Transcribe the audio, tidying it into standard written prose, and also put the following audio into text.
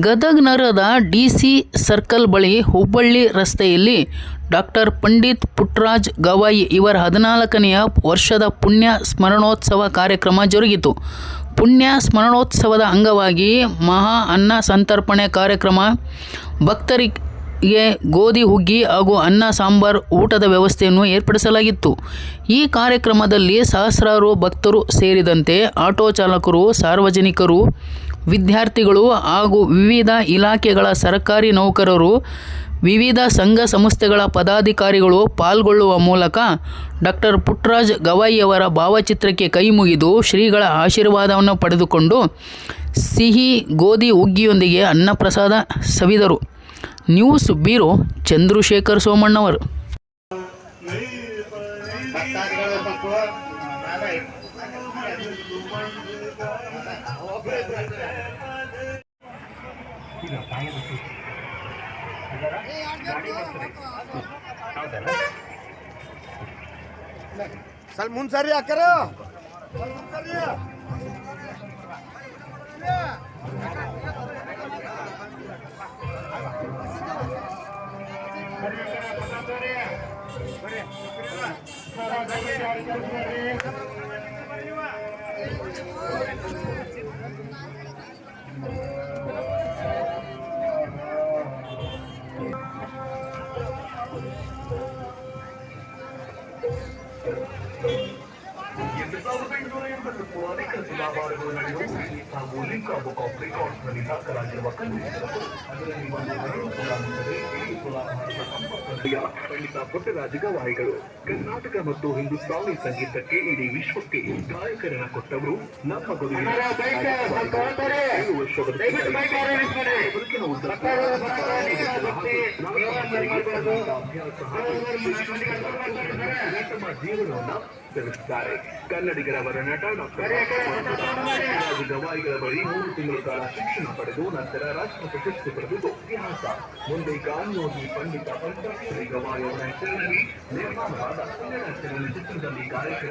ಗದಗ ನಗರದ DC circle ಬಳಿ ಹುಬ್ಬಳ್ಳಿ ರಸ್ತೆಯಲ್ಲಿ ಡಾಕ್ಟರ್ ಪಂಡಿತ್ ಪುಟ್ಟರಾಜ ಗವಾಯಿ ಇವರ 14ನೇ ವರ್ಷದ ಪುಣ್ಯ ಸ್ಮರಣೋತ್ಸವ ಕಾರ್ಯಕ್ರಮ ಜರುಗಿತು. ಪುಣ್ಯ ಸ್ಮರಣೋತ್ಸವದ ಅಂಗವಾಗಿ ಮಹಾ ಅನ್ನ ಸಂತರ್ಪಣೆ ಕಾರ್ಯಕ್ರಮ, ಭಕ್ತರಿಗೆ ಗೋಧಿ ಹುಗ್ಗಿ ಹಾಗೂ ಅನ್ನ ಸಾಂಬಾರ್ ಊಟದ ವ್ಯವಸ್ಥೆಯನ್ನು ಏರ್ಪಡಿಸಲಾಗಿತ್ತು. ಈ ಕಾರ್ಯಕ್ರಮದಲ್ಲಿ ಸಹಸ್ರಾರು ಭಕ್ತರು ಸೇರಿದಂತೆ ಆಟೋ ಚಾಲಕರು, ಸಾರ್ವಜನಿಕರು, ವಿದ್ಯಾರ್ಥಿಗಳು ಹಾಗೂ ವಿವಿಧ ಇಲಾಖೆಗಳ ಸರ್ಕಾರಿ ನೌಕರರು, ವಿವಿಧ ಸಂಘ ಸಂಸ್ಥೆಗಳ ಪದಾಧಿಕಾರಿಗಳು ಪಾಲ್ಗೊಳ್ಳುವ ಮೂಲಕ ಡಾಕ್ಟರ್ ಪುಟ್ಟರಾಜ ಗವಾಯಿಯವರ ಭಾವಚಿತ್ರಕ್ಕೆ ಕೈ ಮುಗಿದು ಶ್ರೀಗಳ ಆಶೀರ್ವಾದವನ್ನು ಪಡೆದುಕೊಂಡು ಸಿಹಿ ಗೋಧಿ ಹುಗ್ಗಿಯೊಂದಿಗೆ ಅನ್ನಪ್ರಸಾದ ಸವಿದರು. ನ್ಯೂಸ್ ಬ್ಯೂರೋ ಚಂದ್ರಶೇಖರ್ ಸೋಮಣ್ಣವರು. ಸ್ವಲ್ಪ ಮುಂದ್ಸರಿ ಹಾಕರ ಚುನಾವಣೆಗಳು ನಡೆಯುವ ಹಾಗೂ ಲಿಂಕ್ ಬುಕ್ ಆಫ್ ರೆಕಾರ್ಡ್ಸ್ನಲ್ಲಿ ದಾಖಲಾಗಿರುವ ಅದರಲ್ಲಿ ಒಂದು ಪಂಡಿತ ಪುಟ್ಟರಾಜ ಗವಾಯಿಗಳು ಕರ್ನಾಟಕ ಮತ್ತು ಹಿಂದೂಸ್ತಾನಿ ಸಂಗೀತಕ್ಕೆ ಇಡೀ ವಿಶ್ವಕ್ಕೆ ಗಾಯಕರನ್ನ ಕೊಟ್ಟವರು. ನಮ್ಮ ಬದುಕಿನ 7 ವರ್ಷದ ಬದುಕಿನ ಉದ್ದಕ್ಕೂ ಜೀವನವನ್ನ ಬೆಳೆಸಿದ್ದಾರೆ. ಕನ್ನಡಿಗರವರ ನಟ ಡಾಕ್ಟರ್ ಗವಾಯಿಗಳ ಬಳಿ 3 ತಿಂಗಳ ಕಾಲ ಶಿಕ್ಷಣ ಪಡೆದು ನಂತರ ರಾಷ್ಟ್ರ ಪ್ರಶಸ್ತಿ ಪಡೆದು ಇತಿಹಾಸ. ಮುಂದೆ ಗಾಂಧಿಯೋಗಿ ಪಂಡಿತ ಪಂಚಾಕ್ಷರಿ ಗವಾಯಿ ಅವರ ಹೆಸರಿನಲ್ಲಿ ನಿರ್ಮಾಣವಾದ ಕನ್ನಡ ಚಲನಚಿತ್ರದಲ್ಲಿ ಕಾರ್ಯಕ್ರಮ